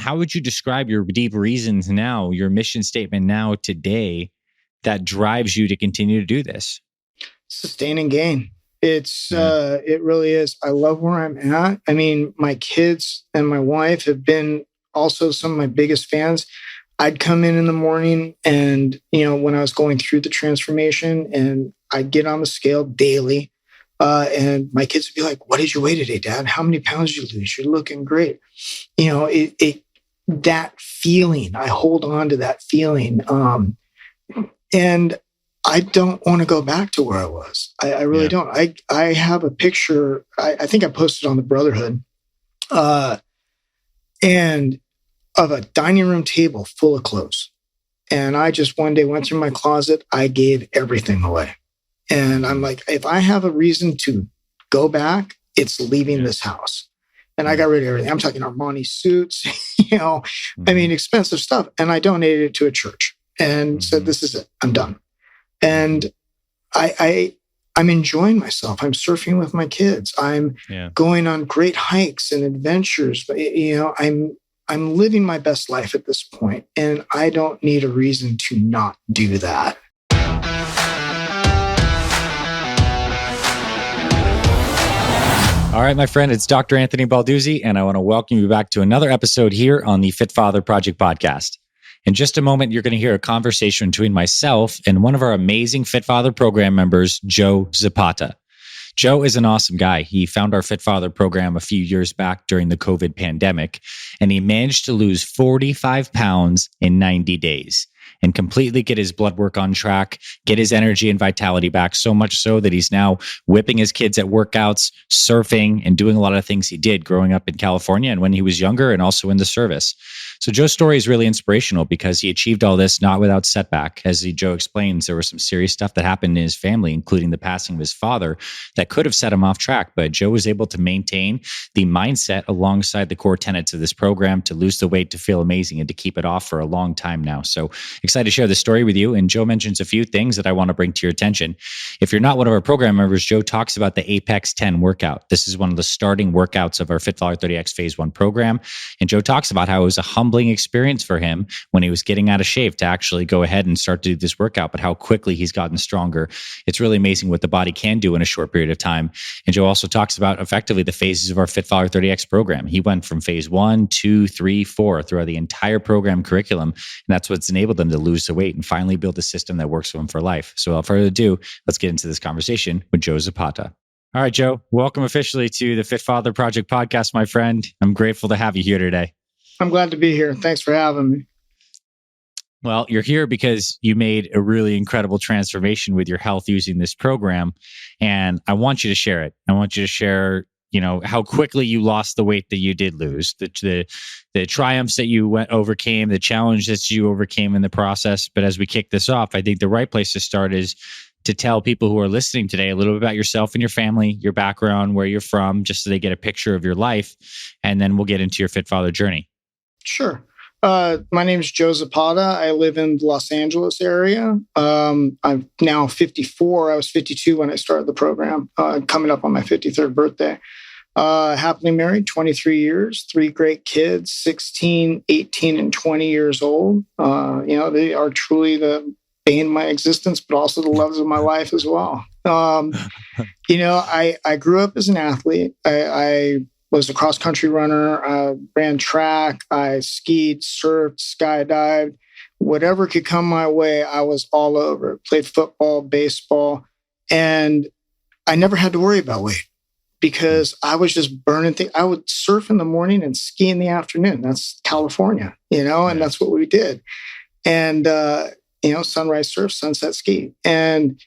how would you describe your deep reasons now, your mission statement now today that drives you to continue to do this? Sustain and gain. It really is. I love where I'm at. I mean, my kids and my wife have been also some of my biggest fans. I'd come in the morning and, when I was going through the transformation, and I'd get on the scale daily. And my kids would be like, "What did you weigh today, Dad? How many pounds did you lose? You're looking great." That feeling, I hold on to that feeling. And I don't want to go back to where I was. I really don't. I have a picture. I think I posted on the Brotherhood, and of a dining room table full of clothes. And I just one day went through my closet. I gave everything away. And I'm like, if I have a reason to go back, it's leaving this house. And I got rid of everything. I'm talking Armani suits, expensive stuff. And I donated it to a church and said, "This is it. I'm done." And I'm enjoying myself. I'm surfing with my kids. I'm going on great hikes and adventures. I'm living my best life at this point, and I don't need a reason to not do that. All right, my friend, it's Dr. Anthony Balduzzi, and I want to welcome you back to another episode here on the Fit Father Project podcast. In just a moment, you're going to hear a conversation between myself and one of our amazing Fit Father program members, Joe Zapata. Joe is an awesome guy. He found our Fit Father program a few years back during the COVID pandemic, and he managed to lose 45 pounds in 90 days and completely get his blood work on track, get his energy and vitality back, so much so that he's now whipping his kids at workouts, surfing, and doing a lot of things he did growing up in California and when he was younger and also in the service. So Joe's story is really inspirational because he achieved all this not without setback. As Joe explains, there was some serious stuff that happened in his family, including the passing of his father, that could have set him off track. But Joe was able to maintain the mindset alongside the core tenets of this program to lose the weight, to feel amazing, and to keep it off for a long time now. So excited to share this story with you. And Joe mentions a few things that I want to bring to your attention. If you're not one of our program members, Joe talks about the Apex 10 workout. This is one of the starting workouts of our Fit Father 30X Phase 1 program. And Joe talks about how it was a humbling experience for him when he was getting out of shape to actually go ahead and start to do this workout, but how quickly he's gotten stronger. It's really amazing what the body can do in a short period of time. And Joe also talks about effectively the phases of our Fit Father 30X program. He went from phase 1, 2, 3, 4 throughout the entire program curriculum. And that's what's enabled them to lose the weight and finally build a system that works for them for life. So without further ado, let's get into this conversation with Joe Zapata. All right, Joe, welcome officially to the Fit Father Project podcast, my friend. I'm grateful to have you here today. I'm glad to be here. Thanks for having me. Well, you're here because you made a really incredible transformation with your health using this program. And I want you to share it. I want you to share, how quickly you lost the weight that you did lose, the triumphs that you overcame, the challenges that you overcame in the process. But as we kick this off, I think the right place to start is to tell people who are listening today a little bit about yourself and your family, your background, where you're from, just so they get a picture of your life. And then we'll get into your Fit Father journey. Sure. My name is Joe Zapata. I live in the Los Angeles area. I'm now 54. I was 52 when I started the program, coming up on my 53rd birthday. Happily married, 23 years, 3 great kids, 16, 18, and 20 years old. They are truly the bane of my existence, but also the loves of my life as well. I grew up as an athlete. I was a cross-country runner, ran track, I skied, surfed, skydived. Whatever could come my way, I was all over. Played football, baseball, and I never had to worry about weight because I was just burning things. I would surf in the morning and ski in the afternoon. That's California, and that's what we did. And, sunrise surf, sunset ski. And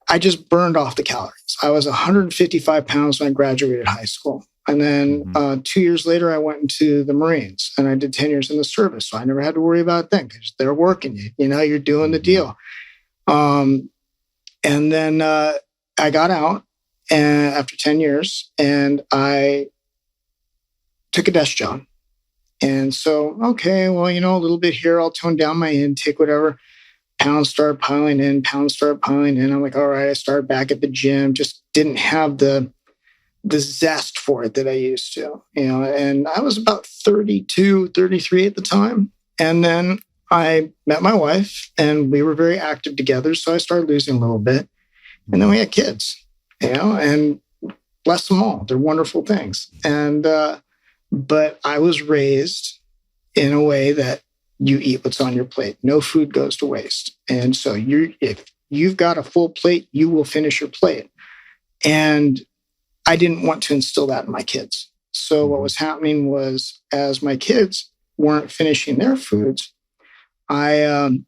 I just burned off the calories. I was 155 pounds when I graduated high school. And then 2 years later, I went into the Marines and I did 10 years in the service. So I never had to worry about that because they're working you. You're doing the deal. And then I got out after 10 years and I took a desk job. And so, okay, well, a little bit here, I'll tone down my intake, whatever. Pounds started piling in. I'm like, all right, I started back at the gym, just didn't have the the zest for it that I used to, and I was about 32, 33 at the time. And then I met my wife and we were very active together. So I started losing a little bit. And then we had kids, and bless them all. They're wonderful things. And, but I was raised in a way that you eat what's on your plate. No food goes to waste. And so if you've got a full plate, you will finish your plate. And I didn't want to instill that in my kids. So what was happening was, as my kids weren't finishing their foods, I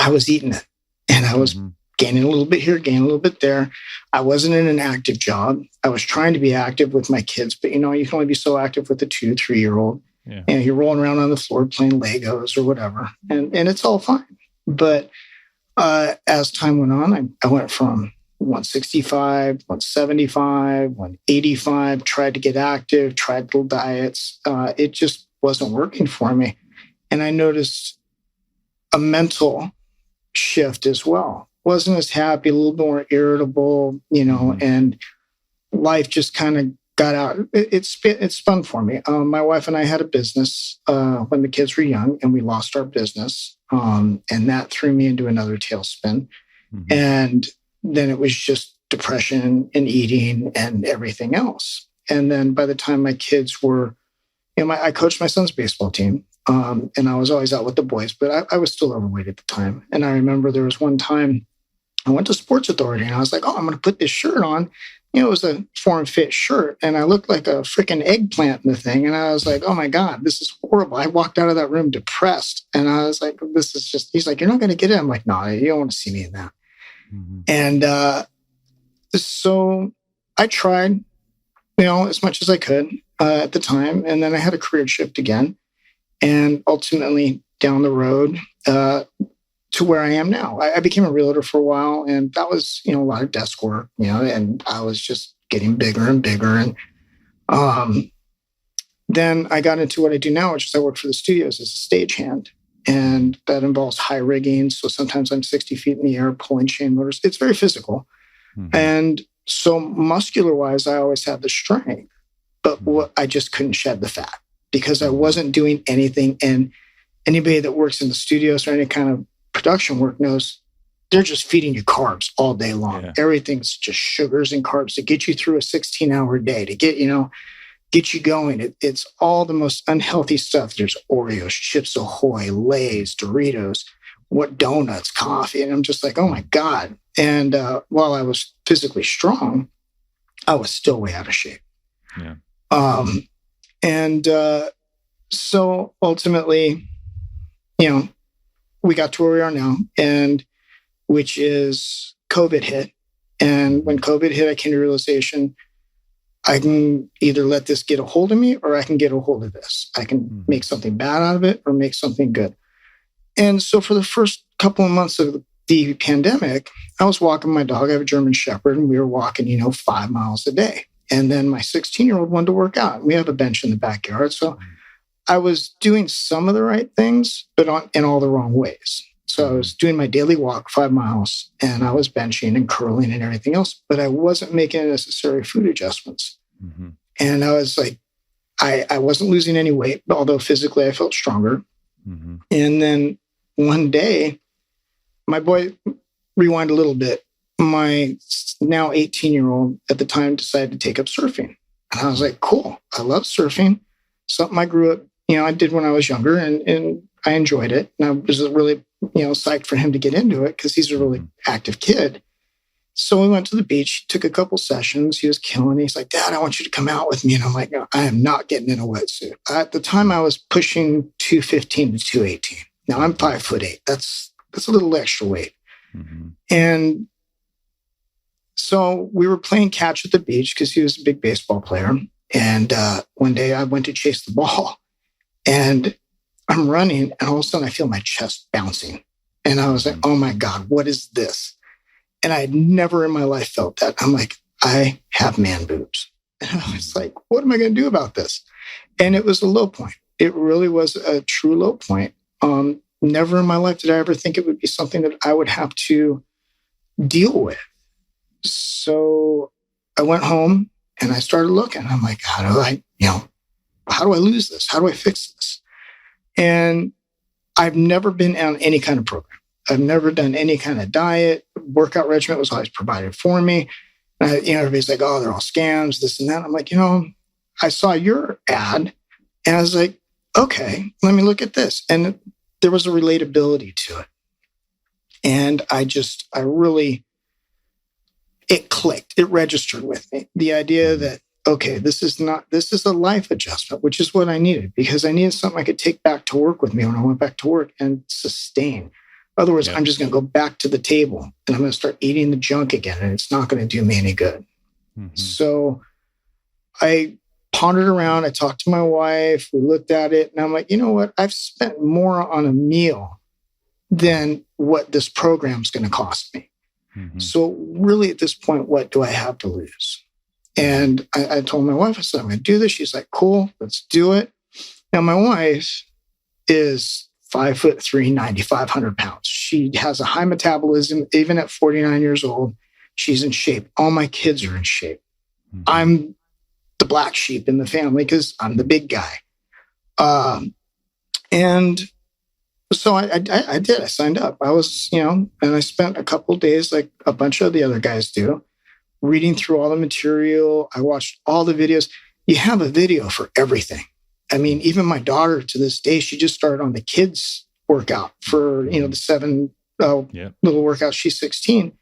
was eating it, and I was gaining a little bit here, gaining a little bit there. I wasn't in an active job. I was trying to be active with my kids, but you can only be so active with a 2, 3-year-old. Yeah. And you're rolling around on the floor playing Legos or whatever, and it's all fine. But as time went on, I went from 165, 175, 185, tried to get active, tried little diets. It just wasn't working for me. And I noticed a mental shift as well. Wasn't as happy, a little bit more irritable, and life just kind of got out. It's fun for me. My wife and I had a business when the kids were young, and we lost our business. And that threw me into another tailspin. And then it was just depression and eating and everything else. And then by the time my kids were, I coached my son's baseball team, and I was always out with the boys, but I was still overweight at the time. And I remember there was one time I went to Sports Authority and I was like, I'm going to put this shirt on. It was a form fit shirt, and I looked like a freaking eggplant in the thing. And I was like, oh my God, this is horrible. I walked out of that room depressed. And I was like, this is just, he's like, you're not going to get it. I'm like, no, you don't want to see me in that. And so I tried, as much as I could at the time. And then I had a career shift again, and ultimately down the road to where I am now. I became a realtor for a while, and that was, a lot of desk work, and I was just getting bigger and bigger. And then I got into what I do now, which is I work for the studios as a stagehand. And that involves high rigging. So sometimes I'm 60 feet in the air pulling chain motors. It's very physical. And so muscular wise, I always had the strength, but I just couldn't shed the fat because I wasn't doing anything. And anybody that works in the studios or any kind of production work knows they're just feeding you carbs all day long. Yeah. Everything's just sugars and carbs to get you through a 16-hour day, to get you going. It's all the most unhealthy stuff. There's Oreos, Chips Ahoy, Lay's, Doritos, donuts, coffee. And I'm just like, oh my God. And while I was physically strong, I was still way out of shape. Yeah. So ultimately, we got to where we are now, and which is COVID hit. And when COVID hit, I came to realization, I can either let this get a hold of me, or I can get a hold of this. I can make something bad out of it or make something good. And so for the first couple of months of the pandemic, I was walking my dog. I have a German Shepherd, and we were walking, 5 miles a day. And then my 16-year-old wanted to work out. We have a bench in the backyard. So I was doing some of the right things, but in all the wrong ways. So I was doing my daily walk, 5 miles, and I was benching and curling and everything else, but I wasn't making necessary food adjustments. And I was like, I wasn't losing any weight, although physically I felt stronger. And then one day, my boy, rewind a little bit, my now 18-year-old at the time decided to take up surfing. And I was like, cool, I love surfing. Something I grew up, I did when I was younger, and I enjoyed it. And I was really, psyched for him to get into it because he's a really active kid. So we went to the beach, took a couple sessions. He was killing it. He's like, Dad, I want you to come out with me. And I'm like, no, I am not getting in a wetsuit. At the time, I was pushing 215 to 218. Now I'm 5'8". That's a little extra weight. And so we were playing catch at the beach because he was a big baseball player. And one day I went to chase the ball, and I'm running, and all of a sudden I feel my chest bouncing. And I was like, oh my God, what is this? And I had never in my life felt that. I'm like, I have man boobs. And I was like, what am I going to do about this? And it was a low point. It really was a true low point. Never in my life did I ever think it would be something that I would have to deal with. So I went home And I started looking. I'm like, how do I lose this? How do I fix this? And I've never been on any kind of program. I've never done any kind of diet. Workout regimen was always provided for me. Everybody's like, oh, they're all scams, this and that. I'm like, I saw your ad and I was like, okay, let me look at this. And there was a relatability to it. And it clicked. It registered with me. The idea that, okay, this is a life adjustment, which is what I needed, because I needed something I could take back to work with me when I went back to work and sustain. Otherwise, I'm just going to go back to the table and I'm going to start eating the junk again, and it's not going to do me any good. Mm-hmm. So I pondered around. I talked to my wife. We looked at it, and I'm like, you know what? I've spent more on a meal than what this program's going to cost me. Mm-hmm. So really, at this point, what do I have to lose? And I told my wife, I said, I'm going to do this. She's like, cool, let's do it. Now, my wife is 5'3", 9,500 pounds. She has a high metabolism. Even at 49 years old, she's in shape. All my kids are in shape. Mm-hmm. I'm the black sheep in the family because I'm the big guy. And so I did. I signed up. I was, and I spent a couple of days, like a bunch of the other guys do, reading through all the material. I watched all the videos. You have a video for everything. I mean, even my daughter to this day, she just started on the kids workout for, the 7 little workouts. She's 16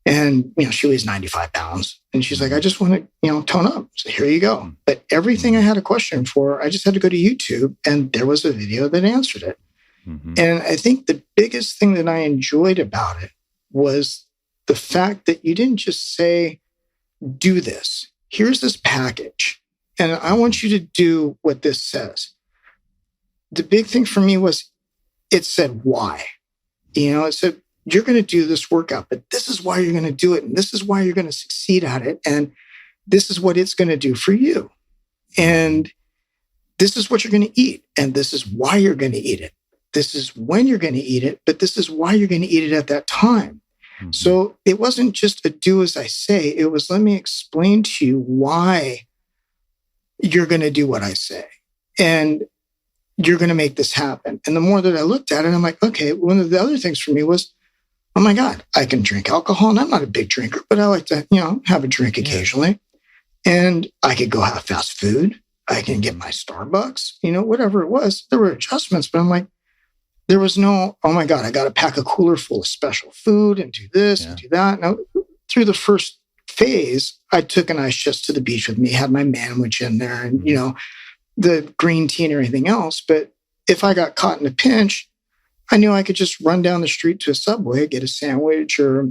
and, she weighs 95 pounds. And she's like, I just want to, tone up. So here you go. But everything I had a question for, I just had to go to YouTube and there was a video that answered it. Mm-hmm. And I think the biggest thing that I enjoyed about it was the fact that you didn't just say, do this. Here's this package. And I want you to do what this says. The big thing for me was it said why. It said, you're going to do this workout, but this is why you're going to do it. And this is why you're going to succeed at it. And this is what it's going to do for you. And this is what you're going to eat. And this is why you're going to eat it. This is when you're going to eat it, but this is why you're going to eat it at that time. Mm-hmm. So it wasn't just a do as I say. It was, let me explain to you why you're going to do what I say. And you're going to make this happen. And the more that I looked at it, I'm like, okay, one of the other things for me was, oh my God, I can drink alcohol. And I'm not a big drinker, but I like to, have a drink occasionally. And I could go have fast food. I can get my Starbucks, whatever it was. There were adjustments, but I'm like, there was no, oh my God, I got to pack a cooler full of special food and do this and do that. Now, through the first phase, I took an ice chest to the beach with me, had my manwich in there and, the green tea and everything else. But if I got caught in a pinch, I knew I could just run down the street to a Subway, get a sandwich or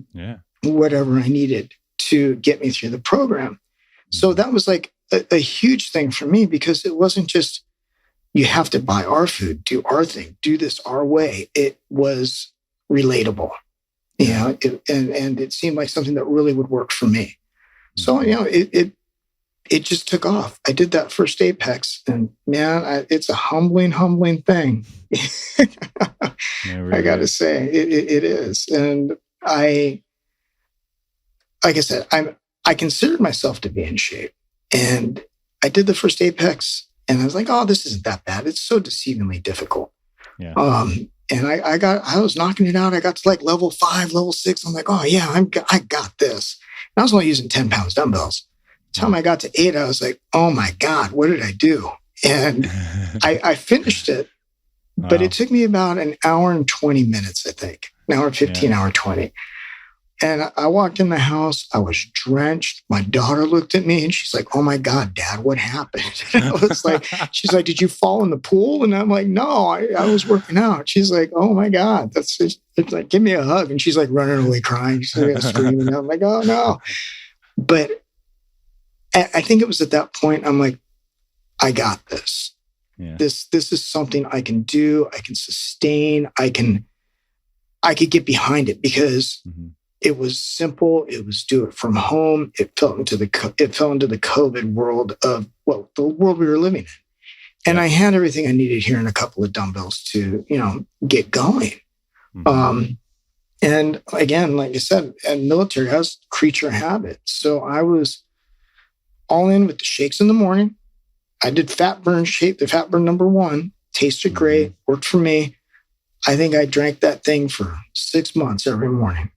whatever I needed to get me through the program. So that was like a huge thing for me because it wasn't just, you have to buy our food, do our thing, do this our way. It was relatable, and it seemed like something that really would work for me. So, it just took off. I did that first Apex and man, it's a humbling thing. I got to say it is. And like I said, I considered myself to be in shape and I did the first Apex and I was like, oh, this isn't that bad. It's so deceivingly difficult. Yeah. And I was knocking it out. I got to like level 5, level 6. I'm like, oh yeah, I got this. And I was only using 10 pounds dumbbells. By the time I got to 8, I was like, oh my God, what did I do? And I finished it, but it took me about an hour and 20 minutes, I think. An hour 15, hour 20. And I walked in the house. I was drenched. My daughter looked at me and she's like, oh my God, Dad, what happened? And I was like, she's like, did you fall in the pool? And I'm like, no, I was working out. She's like, oh my God, it's like, give me a hug. And she's like running away crying. She's like screaming. I'm like, oh no. But I think it was at that point, I'm like, I got this. Yeah. This is something I can do. I can sustain. I could get behind it because it was simple. It was do it from home. It fell into the COVID world of the world we were living in. And I had everything I needed here and a couple of dumbbells to, get going. And again, like I said, in military, I was creature habit. So I was all in with the shakes in the morning. I did fat burn shake, the fat burn number 1, tasted great, worked for me. I think I drank that thing for 6 months every morning.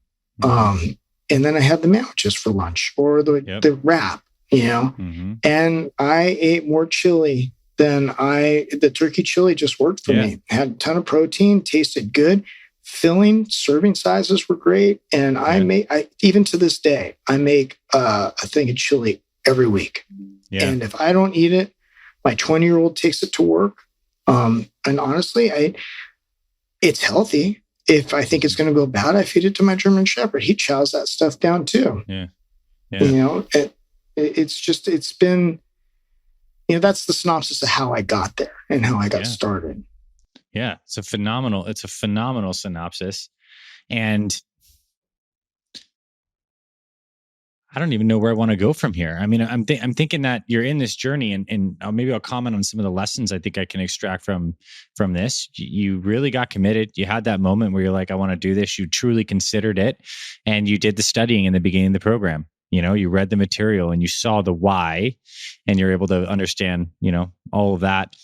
And then I had the sandwiches for lunch or the wrap, and I ate more chili than the turkey chili just worked for me. Had a ton of protein, tasted good, filling, serving sizes were great. And I even to this day, I make a thing of chili every week. Yeah. And if I don't eat it, my 20-year-old takes it to work. And honestly, it's healthy. If I think it's going to go bad, I feed it to my German Shepherd. He chows that stuff down too. Yeah. It's been, that's the synopsis of how I got there and how I got started. Yeah. It's a phenomenal synopsis. And I don't even know where I want to go from here. I mean, I'm thinking that you're in this journey, and maybe I'll comment on some of the lessons I think I can extract from this. You really got committed. You had that moment where you're like, I want to do this. You truly considered it, and you did the studying in the beginning of the program. You read the material and you saw the why, and you're able to understand, all of that.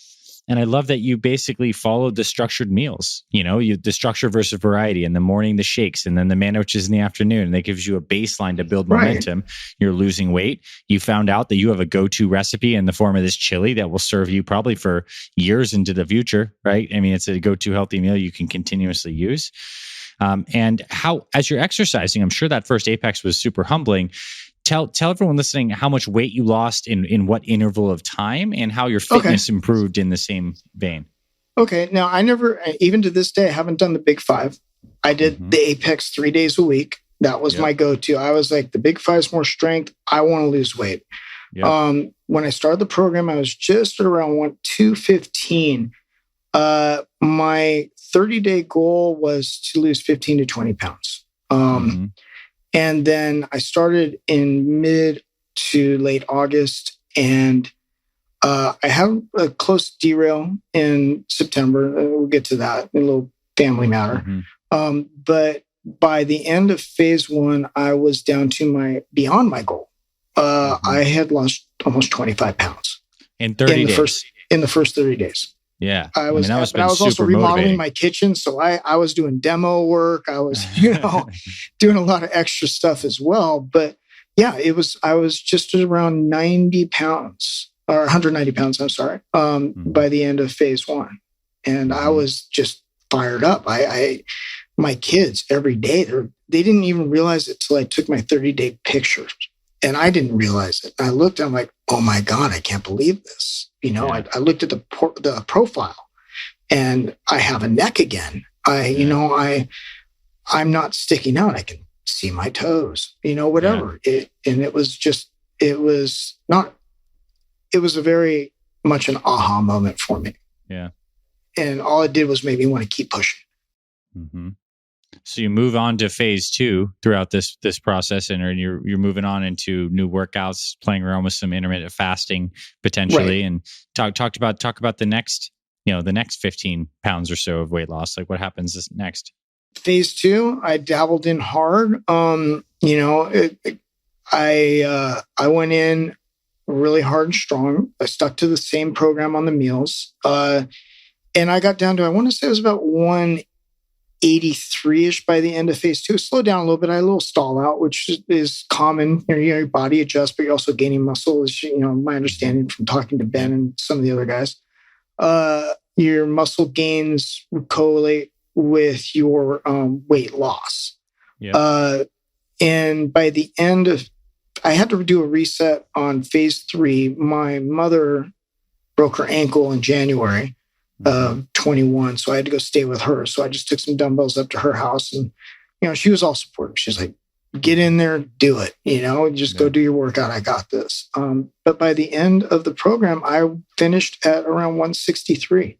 And I love that you basically followed the structured meals, the structure versus variety. In the morning, the shakes, and then the sandwiches in the afternoon. And that gives you a baseline to build momentum. Right. You're losing weight. You found out that you have a go-to recipe in the form of this chili that will serve you probably for years into the future, right? I mean, it's a go-to healthy meal you can continuously use. And how, as you're exercising, I'm sure that first Apex was super humbling. Tell everyone listening how much weight you lost in what interval of time, and how your fitness improved in the same vein. Okay. Now, I never, even to this day, I haven't done the Big 5. I did the Apex 3 days a week. That was my go-to. I was like, the Big 5 is more strength. I want to lose weight. Yep. When I started the program, I was just around 215. My 30-day goal was to lose 15 to 20 pounds. And then I started in mid to late August, and I have a close derail in September. We'll get to that in a little family matter. But by the end of phase 1, I was down to beyond my goal. I had lost almost 25 pounds in 30 days. In the first 30 days. Yeah. I was also remodeling my kitchen. So I was doing demo work. I was, doing a lot of extra stuff as well. But yeah, I was just around 90 pounds or 190 pounds. I'm sorry. By the end of phase 1. And I was just fired up. My kids every day, they didn't even realize it till I took my 30-day pictures. And I didn't realize it. I looked, I'm like, oh my God, I can't believe this. I looked at the profile, and I have a neck again. I'm not sticking out. I can see my toes, whatever. Yeah. It was a very much an aha moment for me. Yeah. And all it did was make me want to keep pushing. Mm-hmm. So you move on to phase 2 throughout this process, and you're moving on into new workouts, playing around with some intermittent fasting potentially, and talk about the next 15 pounds or so of weight loss. Like, what happens next? Phase 2, I dabbled in hard. I went in really hard and strong. I stuck to the same program on the meals, and I got down to, I want to say it was about 183-ish by the end of phase 2. Slowed down a little bit. I had a little stall out, which is common. Your body adjusts, but you're also gaining muscle, is my understanding from talking to Ben and some of the other guys. Your muscle gains correlate with your weight loss. Yep. And by the end of, I had to do a reset on phase 3. My mother broke her ankle in January. 21. So I had to go stay with her. So I just took some dumbbells up to her house, and, she was all supportive. She's like, get in there, do it, just go do your workout. I got this. But by the end of the program, I finished at around 163.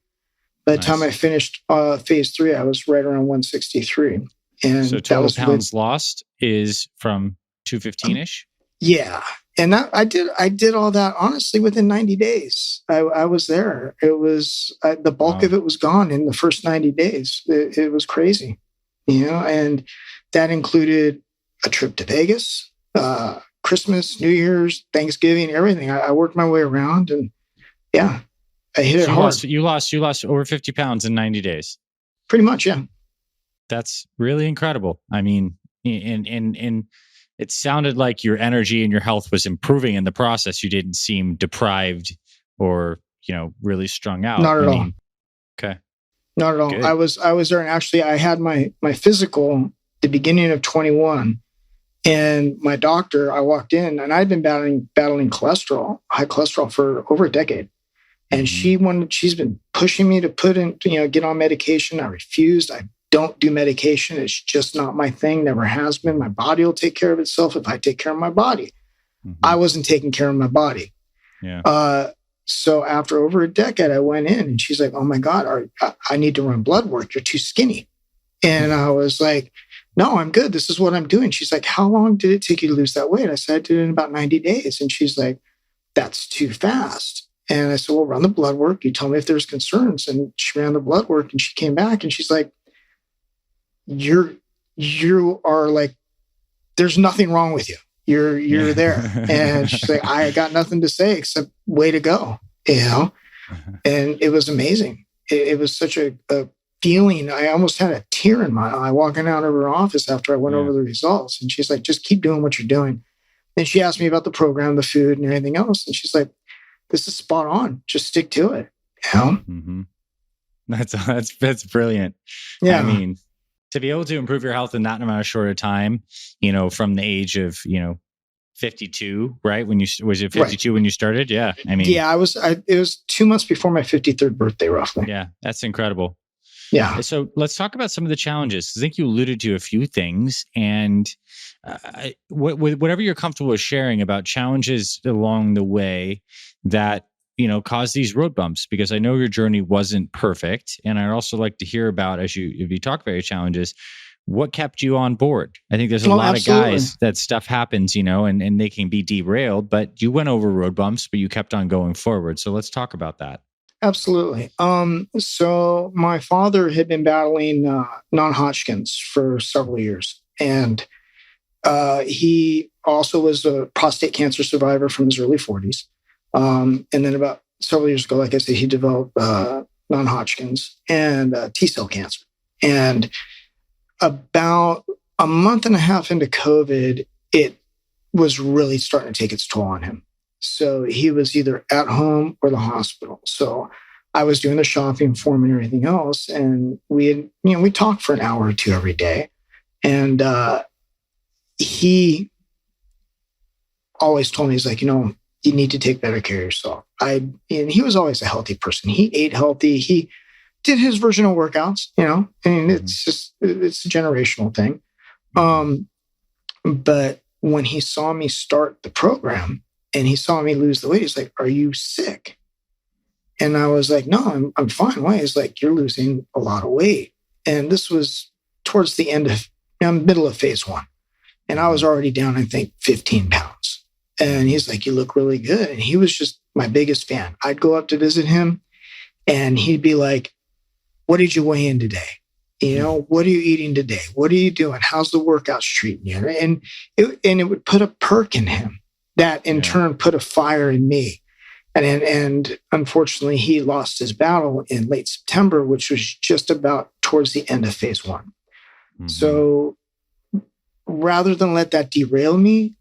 By the time I finished phase 3, I was right around 163. And so total pounds lost is from 215-ish? Yeah. And that I did all that honestly within 90 days. I was there. It was the bulk of it was gone in the first 90 days. It was crazy, and that included a trip to Vegas, Christmas, New Year's, Thanksgiving, everything. I worked my way around, and yeah, I hit it hard. You lost over 50 pounds in 90 days. Pretty much, yeah. That's really incredible. I mean, and it sounded like your energy and your health was improving in the process. You didn't seem deprived or, really strung out. Not at all. Okay. Not at all. Good. I was there, and actually I had my physical the beginning of 21, and my doctor, I walked in, and I'd been battling high cholesterol for over a decade. And she's been pushing me to get on medication. I refused. I don't do medication. It's just not my thing. Never has been. My body will take care of itself if I take care of my body. I wasn't taking care of my body. Yeah. So after over a decade, I went in, and she's like, "Oh my God, I need to run blood work. You're too skinny." And I was like, "No, I'm good. This is what I'm doing." She's like, "How long did it take you to lose that weight?" I said, "I did it in about 90 days. And she's like, "That's too fast." And I said, "Well, run the blood work. You tell me if there's concerns." And she ran the blood work, and she came back, and she's like, you are like, there's nothing wrong with you. You're there. And she's like, "I got nothing to say except way to go," And it was amazing. It was such a feeling. I almost had a tear in my eye walking out of her office after I went over the results. And she's like, "Just keep doing what you're doing." And she asked me about the program, the food, and everything else. And she's like, "This is spot on. Just stick to it." That's brilliant. Yeah. I mean, to be able to improve your health in that amount of short of time, from the age of, 52, right? Was it 52 when you started? Yeah. I mean, yeah, it was 2 months before my 53rd birthday, roughly. Yeah. That's incredible. Yeah. So let's talk about some of the challenges. I think you alluded to a few things, and whatever you're comfortable with sharing about challenges along the way that, cause these road bumps, because I know your journey wasn't perfect. And I'd also like to hear about, if you talk about your challenges, what kept you on board? I think there's a lot of guys that stuff happens, and they can be derailed, but you went over road bumps, but you kept on going forward. So let's talk about that. Absolutely. So my father had been battling non-Hodgkin's for several years, and he also was a prostate cancer survivor from his early 40s. And then about several years ago, like I said, he developed non-Hodgkin's and T-cell cancer. And about a month and a half into COVID, it was really starting to take its toll on him. So he was either at home or the hospital. So I was doing the shopping for him and everything else. And we talked for an hour or two every day. And he always told me, he's like, "You need to take better care of yourself." And he was always a healthy person. He ate healthy. He did his version of workouts, it's a generational thing. But when he saw me start the program and he saw me lose the weight, he's like, "Are you sick?" And I was like, "No, I'm fine." Why? He's like, "You're losing a lot of weight." And this was towards the middle of phase 1. And I was already down, I think, 15 pounds. And he's like, "You look really good." And he was just my biggest fan. I'd go up to visit him and he'd be like, "What did you weigh in today? What are you eating today? What are you doing? How's the workouts treating you?" And it would put a perk in him that in turn put a fire in me. And unfortunately, he lost his battle in late September, which was just about towards the end of phase 1. So rather than let that derail me,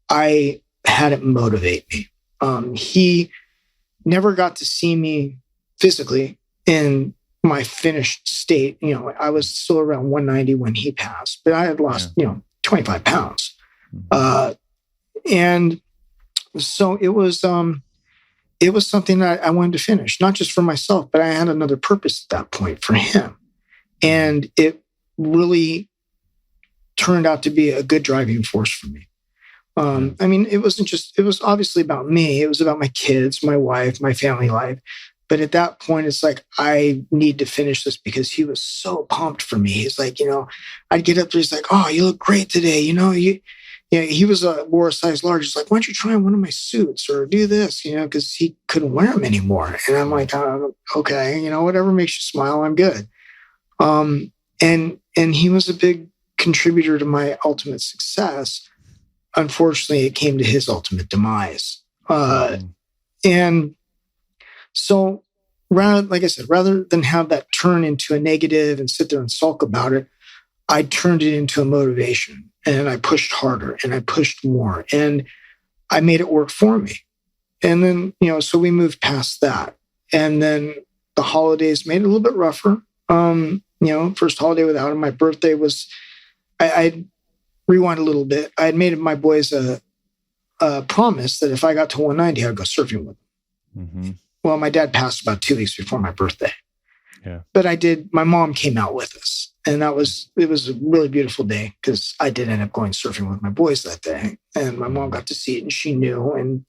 I had it motivate me. He never got to see me physically in my finished state. I was still around 190 when he passed, but I had lost, 25 pounds. And so it was something that I wanted to finish, not just for myself, but I had another purpose at that point for him. And it really turned out to be a good driving force for me. It was obviously about me. It was about my kids, my wife, my family life. But at that point, it's like, I need to finish this because he was so pumped for me. He's like, I'd get up there. He's like, "Oh, you look great today. He wore a size large. He's like, "Why don't you try one of my suits or do this?" Because he couldn't wear them anymore. And I'm like, "Okay, whatever makes you smile, I'm good." And he was a big contributor to my ultimate success. unfortunately, it came to his ultimate demise. And so, like I said, rather than have that turn into a negative and sit there and sulk about it, I turned it into a motivation, and I pushed harder and I pushed more, and I made it work for me. And then, so we moved past that. And then the holidays made it a little bit rougher. First holiday without him, my birthday was, I rewind a little bit. I had made my boys a promise that if I got to 190, I'd go surfing with them. Well, my dad passed about 2 weeks before my birthday. Yeah. But my mom came out with us. And it was a really beautiful day because I did end up going surfing with my boys that day. And my mom got to see it and she knew. And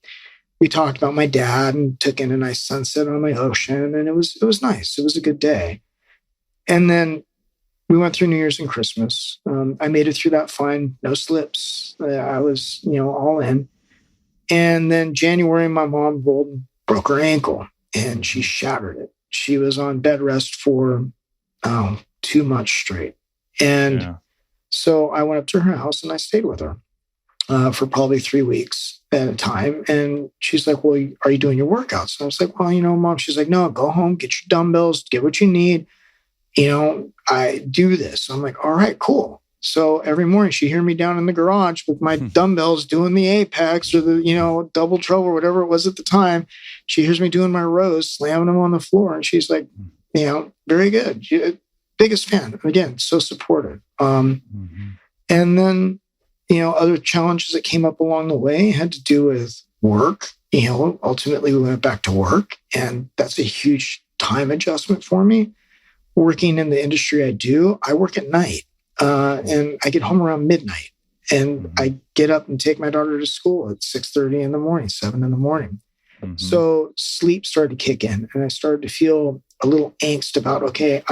we talked about my dad and took in a nice sunset on the ocean. And it was nice. It was a good day. And then we went through New Year's and Christmas. I made it through that fine, no slips. I was, all in. And then January, my mom rolled and broke her ankle and she shattered it. She was on bed rest for 2 months straight. And so I went up to her house and I stayed with her for probably 3 weeks at a time. And she's like, well, are you doing your workouts? And I was like, well, Mom, she's like, no, go home, get your dumbbells, get what you need. I do this. So I'm like, all right, cool. So every morning she'd hear me down in the garage with my dumbbells doing the apex or the, double trouble or whatever it was at the time. She hears me doing my rows, slamming them on the floor. And she's like, very good. Biggest fan. Again, so supportive. And then, other challenges that came up along the way had to do with work. Ultimately we went back to work, and that's a huge time adjustment for me. Working in the industry I work at night. And I get home around midnight, and I get up and take my daughter to school at 6:30 in the morning, 7 in the morning. So sleep started to kick in, and I started to feel a little angst about, okay,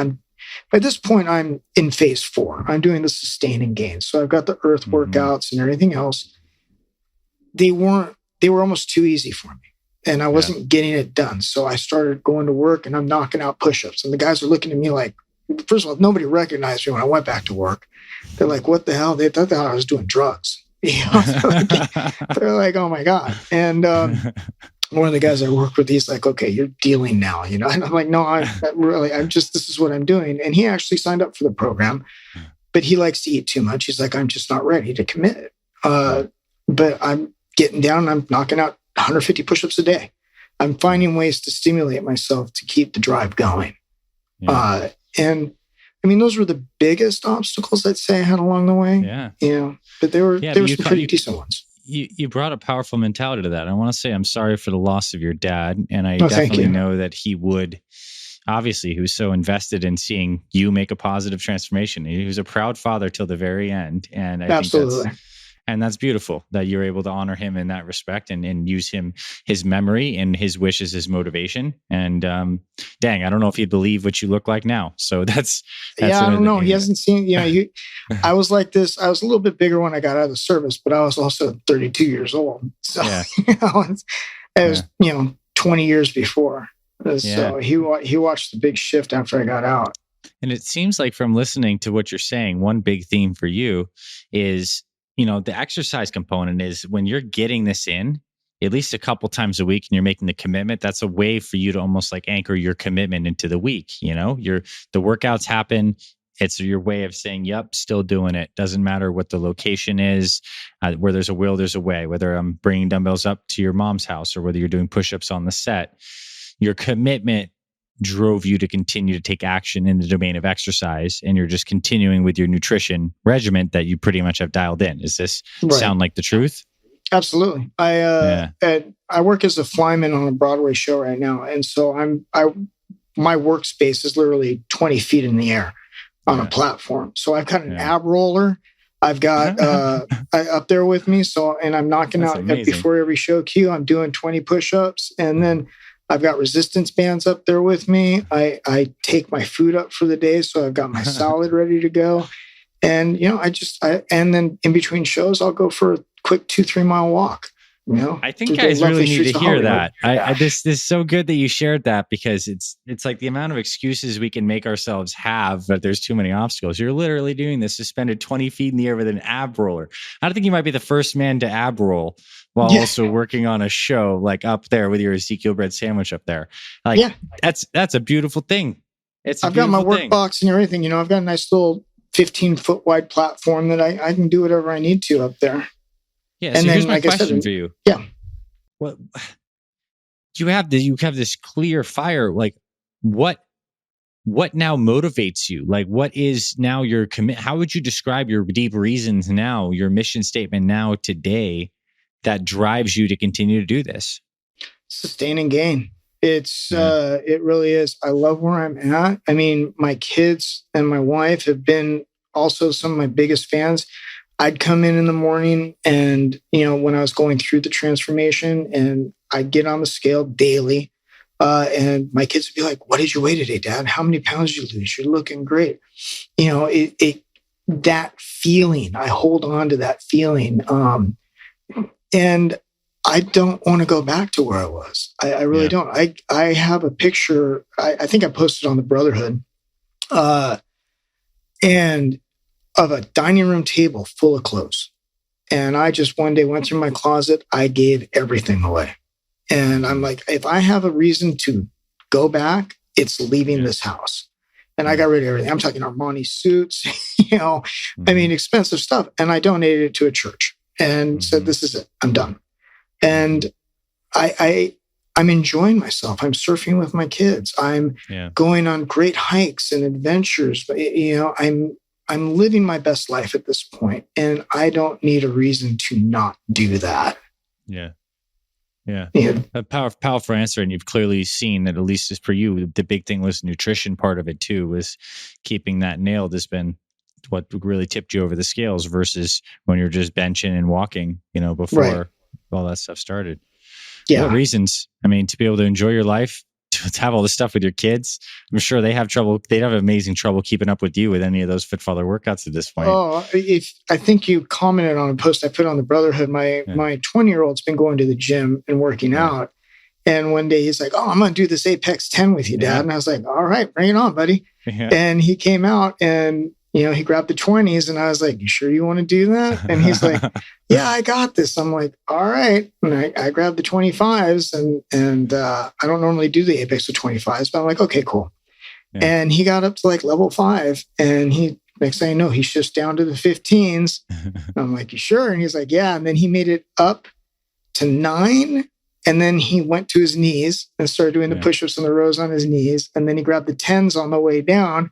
by this point, I'm in phase 4. I'm doing the sustain and gain. So I've got the earth workouts and everything else. They were almost too easy for me, and I wasn't getting it done. So I started going to work and I'm knocking out push-ups, and the guys are looking at me like, first of all, nobody recognized me when I went back to work. They're like, what the hell? They thought I was doing drugs. They're like, oh my God. And one of the guys I work with, he's like, okay, you're dealing now, And I'm like, no, this is what I'm doing. And he actually signed up for the program, but he likes to eat too much. He's like, I'm just not ready to commit. But I'm getting down and I'm knocking out 150 push-ups a day. I'm finding ways to stimulate myself to keep the drive going. Yeah. And those were the biggest obstacles I'd say I had along the way. Yeah. But there were some pretty decent ones. You brought a powerful mentality to that. I want to say I'm sorry for the loss of your dad. And I definitely know that he would, obviously, he was so invested in seeing you make a positive transformation. He was a proud father till the very end. And I think that's beautiful that you're able to honor him in that respect and use his memory and his wishes as motivation. And dang, I don't know if he'd believe what you look like now. So that's I don't know. He hasn't seen, I was like this. I was a little bit bigger when I got out of the service, but I was also 32 years old. So, it was, 20 years before. So he watched the big shift after I got out. And it seems like from listening to what you're saying, one big theme for you is, the exercise component is when you're getting this in at least a couple times a week and you're making the commitment, that's a way for you to almost like anchor your commitment into the week. The workouts happen. It's your way of saying, yep, still doing it. Doesn't matter what the location is, where there's a will, there's a way, whether I'm bringing dumbbells up to your mom's house or whether you're doing push-ups on the set, your commitment drove you to continue to take action in the domain of exercise, and you're just continuing with your nutrition regimen that you pretty much have dialed in. Does this sound like the truth? Absolutely. I work as a flyman on a Broadway show right now, and so my workspace is literally 20 feet in the air on a platform. So I've got an ab roller. I've got up there with me. So, and I'm knocking out before every show cue. I'm doing 20 push-ups, and then I've got resistance bands up there with me. I take my food up for the day. So I've got my salad ready to go. And, and then in between shows, I'll go for a quick 2-3 mile walk. I think through the guys lovely really need streets to of hear Hollywood. that. This is so good that you shared that, because it's like the amount of excuses we can make ourselves have that there's too many obstacles. You're literally doing this suspended 20 feet in the air with an ab roller. I don't think you might be the first man to ab roll while also working on a show like up there with your Ezekiel bread sandwich up there. Like that's a beautiful thing. I've got my work box and everything. I've got a nice little 15-foot wide platform that I can do whatever I need to up there. Yeah. So here's my question for you. Yeah. What you have this clear fire. Like what now motivates you? Like what is now your commit? How would you describe your deep reasons now, your mission statement now today that drives you to continue to do this? Sustain and gain. It really is. I love where I'm at. I mean, my kids and my wife have been also some of my biggest fans. I'd come in the morning and, when I was going through the transformation, and I'd get on the scale daily. And my kids would be like, "What did you weigh today, Dad? How many pounds did you lose? You're looking great." That feeling, I hold on to that feeling. And I don't want to go back to where I was. I really don't. I have a picture. I think I posted on the Brotherhood, and of a dining room table full of clothes. And I just one day went through my closet. I gave everything away. And I'm like, if I have a reason to go back, it's leaving this house. And I got rid of everything. I'm talking Armani suits, I mean, expensive stuff. And I donated it to a church and said, "This is it. I'm done." And I'm enjoying myself. I'm surfing with my kids. I'm going on great hikes and adventures. I'm living my best life at this point, and I don't need a reason to not do that. Yeah. A powerful answer. And you've clearly seen that, at least as for you, the big thing was nutrition part of it too, was keeping that nailed has been what really tipped you over the scales versus when you're just benching and walking, before all that stuff started. Yeah. What reasons? I mean, to be able to enjoy your life, to have all this stuff with your kids. I'm sure they'd have amazing trouble keeping up with you with any of those Fit Father workouts at this point. Oh, I think you commented on a post I put on the Brotherhood. My 20-year-old's been going to the gym and working out. And one day he's like, "Oh, I'm going to do this Apex 10 with you, Dad." And I was like, "All right, bring it on, buddy." And he came out and, he grabbed the 20s, and I was like, "You sure you want to do that?" And he's like, "Yeah, I got this." I'm like, "All right." And I grabbed the 25s and I don't normally do the Apex with 25s, but I'm like, "Okay, cool." Yeah. And he got up to like level 5, and next thing I know, he shifts down to the 15s. I'm like, "You sure?" And he's like, "Yeah." And then he made it up to 9. And then he went to his knees and started doing the push-ups and the rows on his knees. And then he grabbed the 10s on the way down.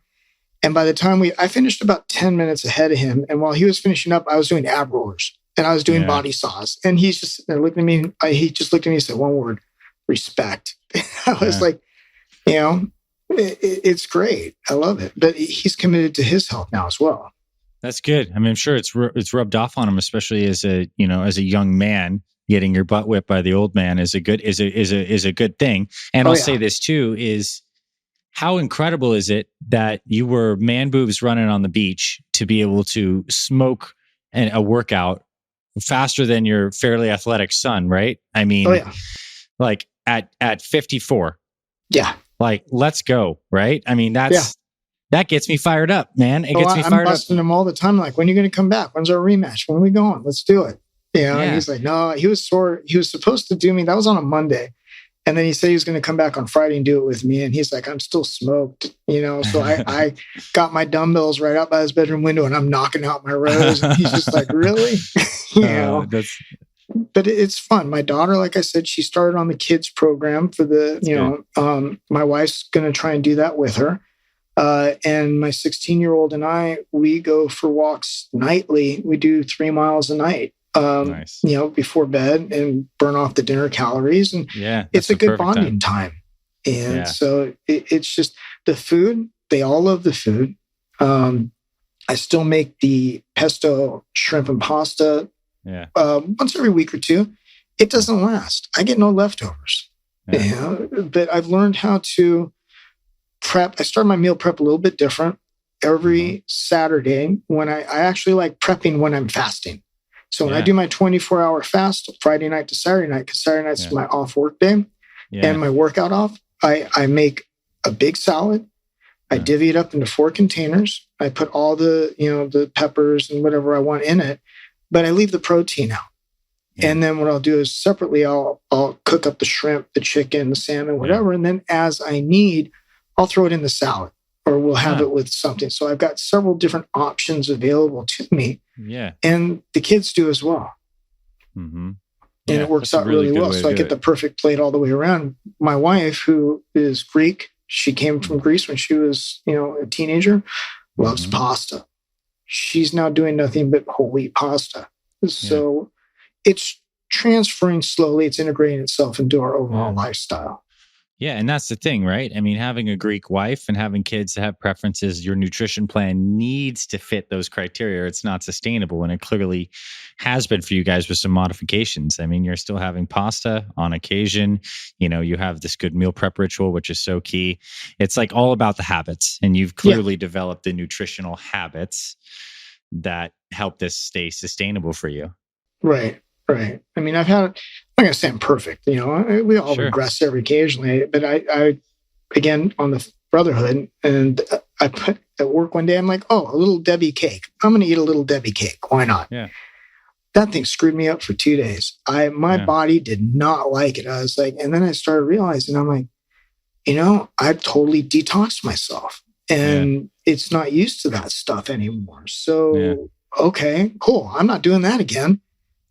And by the time I finished about 10 minutes ahead of him. And while he was finishing up, I was doing ab rollers and I was doing body saws. And he's just looking at me. He just looked at me and said one word: respect. I was like, it's great. I love it. But he's committed to his health now as well. That's good. I mean, I'm sure it's rubbed off on him, especially as a young man. Getting your butt whipped by the old man is a good thing. And I'll say this too, is how incredible is it that you were man boobs running on the beach to be able to smoke a workout faster than your fairly athletic son, right? I mean, like at 54. Yeah. Like, let's go, right? I mean, that gets me fired up, man. It gets me fired up. I'm busting him all the time. Like, when are you going to come back? When's our rematch? When are we going? Let's do it. And he's like, "No," he was sore. He was supposed to do me. That was on a Monday. And then he said he was going to come back on Friday and do it with me. And he's like, "I'm still smoked," So I got my dumbbells right out by his bedroom window and I'm knocking out my rows. And he's just like, "Really?" But it's fun. My daughter, like I said, she started on the kids program for my wife's going to try and do that with her. And my 16-year-old and I, we go for walks nightly. We do 3 miles a night. Nice. Before bed and burn off the dinner calories. And it's a good bonding time. And so it's just the food. They all love the food. I still make the pesto shrimp and pasta once every week or two. It doesn't last. I get no leftovers. But I've learned how to prep. I start my meal prep a little bit different every Saturday when I actually like prepping when I'm fasting. So when I do my 24-hour fast, Friday night to Saturday night, because Saturday night's my off work day and my workout off, I make a big salad. I divvy it up into 4 containers. I put all the, the peppers and whatever I want in it, but I leave the protein out. Yeah. And then what I'll do is separately, I'll cook up the shrimp, the chicken, the salmon, whatever. And then as I need, I'll throw it in the salad, or we'll have it with something. So I've got several different options available to me. Yeah. And the kids do as well. Mm-hmm. And it works out really well. So I get the perfect plate all the way around. My wife, who is Greek, she came from Greece when she was, a teenager, loves pasta. She's now doing nothing but whole wheat pasta. So it's transferring slowly. It's integrating itself into our overall lifestyle. Yeah. And that's the thing, right? I mean, having a Greek wife and having kids that have preferences, your nutrition plan needs to fit those criteria. It's not sustainable. And it clearly has been for you guys with some modifications. I mean, you're still having pasta on occasion. You have this good meal prep ritual, which is so key. It's like all about the habits. And you've clearly developed the nutritional habits that help this stay sustainable for you. Right. Right. I mean, I'm not going to say I'm perfect. We all regress occasionally, but I, again, on the brotherhood, and I put at work one day, I'm like, a little Debbie cake. I'm going to eat a little Debbie cake. Why not? Yeah. That thing screwed me up for 2 days. My body did not like it. I was like, and then I started realizing, I'm like, I've totally detoxed myself and it's not used to that stuff anymore. So, okay, cool. I'm not doing that again.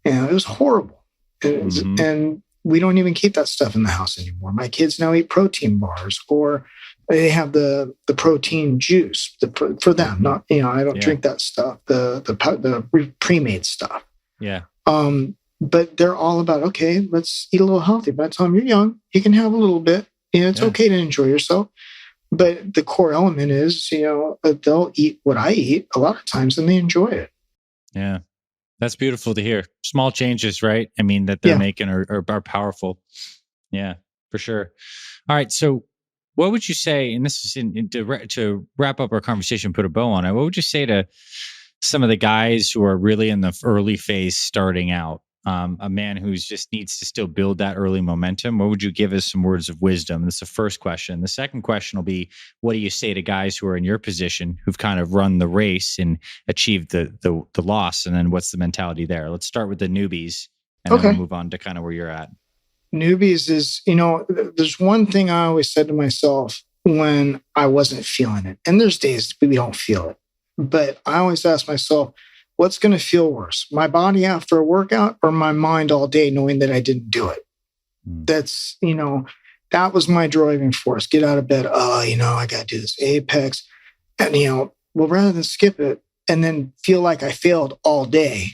It was horrible. And we don't even keep that stuff in the house anymore. My kids now eat protein bars, or they have the protein juice for them. Not, I don't drink that stuff, the pre-made stuff. Yeah. But they're all about, okay, let's eat a little healthy. By the time you're young, you can have a little bit. It's okay to enjoy yourself. But the core element is, they'll eat what I eat a lot of times and they enjoy it. Yeah. That's beautiful to hear. Small changes, right? I mean, that they're making are powerful. Yeah, for sure. All right. So what would you say, and this is to wrap up our conversation, put a bow on it, what would you say to some of the guys who are really in the early phase starting out? A man who just needs to still build that early momentum. What would you give us some words of wisdom? That's the first question. The second question will be, what do you say to guys who are in your position, who've kind of run the race and achieved the loss? And then what's the mentality there? Let's start with the newbies and then we'll move on to kind of where you're at. Newbies is, there's one thing I always said to myself when I wasn't feeling it. And there's days we don't feel it. But I always ask myself, what's going to feel worse? My body after a workout or my mind all day knowing that I didn't do it? That's, that was my driving force. Get out of bed. I got to do this Apex. And, rather than skip it and then feel like I failed all day,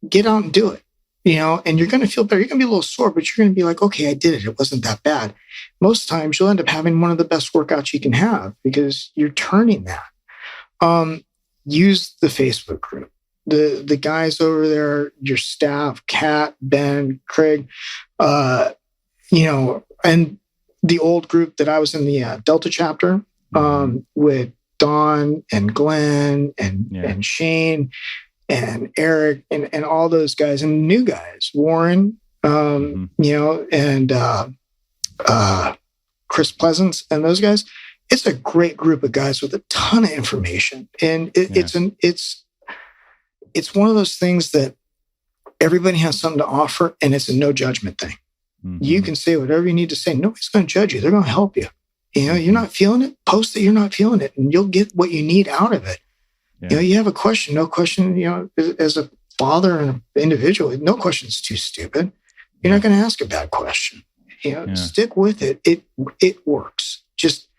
get out and do it, and you're going to feel better. You're going to be a little sore, but you're going to be like, okay, I did it. It wasn't that bad. Most times you'll end up having one of the best workouts you can have because you're turning that. Use the Facebook group. The guys over there, your staff, Kat, Ben, Craig, and the old group that I was in the Delta chapter with Don and Glenn and Shane and Eric and all those guys and new guys, Warren, and Chris Pleasance and those guys. It's a great group of guys with a ton of information, and it's one of those things that everybody has something to offer, and it's a no judgment thing. You can say whatever you need to say. Nobody's going to judge you. They're going to help you. You're not feeling it, post that you're not feeling it, and you'll get what you need out of it. You have a question, no question, as a father and an individual, no question is too stupid. You're not going to ask a bad question. Stick with it. It works. Just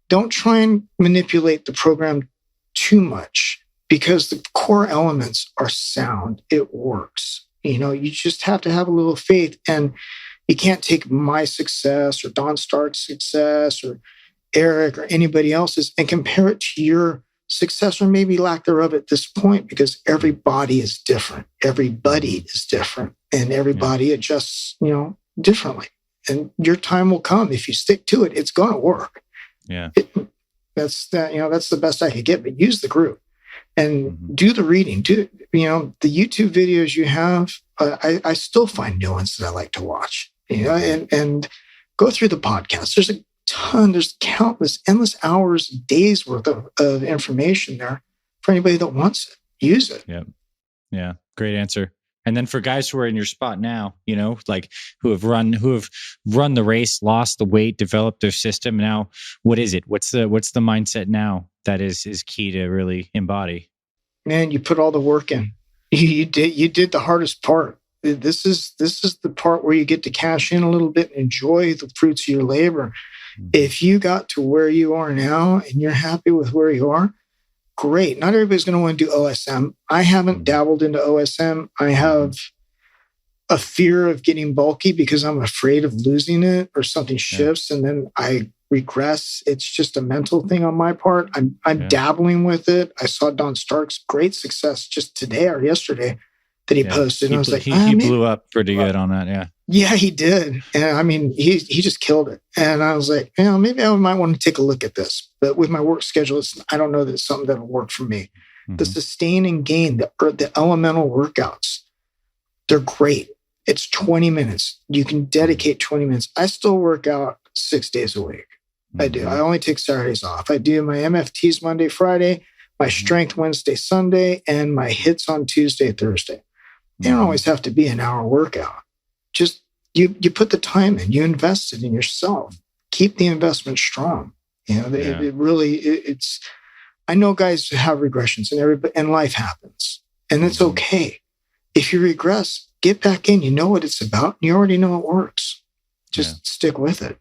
don't try and manipulate the program too much, because the core elements are sound. It works. You just have to have a little faith, and you can't take my success or Don Stark's success or Eric or anybody else's and compare it to your success or maybe lack thereof at this point, because everybody is different. Everybody is different, and everybody adjusts, differently. And your time will come. If you stick to it, it's going to work. Yeah. That's the best I could get, but use the group. And do the reading. the YouTube videos you have, I still find new ones that I like to watch, and go through the podcast. There's countless, endless hours, days worth of information there for anybody that wants it. Use it. Yeah. Yeah. Great answer. And then for guys who are in your spot now, like who have run the race, lost the weight, developed their system. Now, what is it? What's the mindset now that is key to really embody? Man, you put all the work in. You did the hardest part. This is the part where you get to cash in a little bit and enjoy the fruits of your labor. Mm-hmm. If you got to where you are now and you're happy with where you are, great. Not everybody's going to want to do OSM. I haven't dabbled into OSM. I have a fear of getting bulky because I'm afraid of losing it or something shifts and then I regress. It's just a mental thing on my part. I'm dabbling with it. I saw Don Stark's great success just today or yesterday that he posted. And I was like, he blew up pretty good on that. Yeah. Yeah, he did. And I mean, he just killed it. And I was like, maybe I might want to take a look at this. But with my work schedule, I don't know that it's something that'll work for me. Mm-hmm. The sustain and gain, the elemental workouts, they're great. It's 20 minutes. You can dedicate 20 minutes. I still work out 6 days a week. Mm-hmm. I do. I only take Saturdays off. I do my MFTs Monday, Friday, my strength Wednesday, Sunday, and my hits on Tuesday, Thursday. They don't always have to be an hour workout. Just you put the time in, you invest it in yourself. Keep the investment strong. It really. I know guys have regressions, and life happens, and it's okay. If you regress, get back in. You know what it's about. You already know it works. Just stick with it.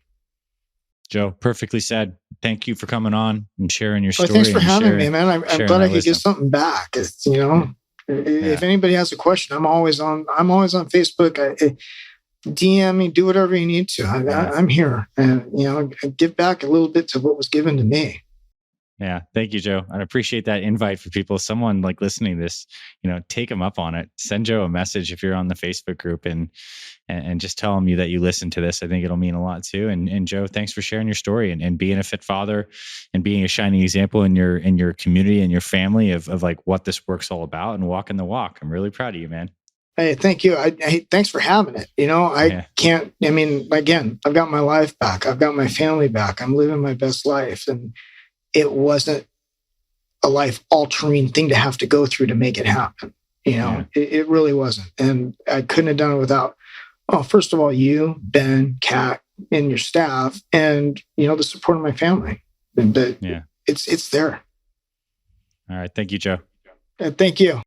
Joe, perfectly said. Thank you for coming on and sharing your story. Thanks for having me, man. I'm glad I could get something back. If anybody has a question, I'm always on Facebook. DM me, do whatever you need to. I'm here, and give back a little bit to what was given to me. Yeah, thank you, Joe. I appreciate that invite for people. Someone like listening to this, take them up on it. Send Joe a message if you're on the Facebook group, and just tell him that you listen to this. I think it'll mean a lot too. And Joe, thanks for sharing your story and being a fit father and being a shining example in your community and your family of like what this work's all about and walking the walk. I'm really proud of you, man. Hey, thank you. Thanks for having it. Again, I've got my life back. I've got my family back. I'm living my best life. And it wasn't a life-altering thing to have to go through to make it happen. It really wasn't. And I couldn't have done it without, first of all, you, Ben, Kat, and your staff, and, the support of my family. But it's there. All right. Thank you, Joe. Thank you.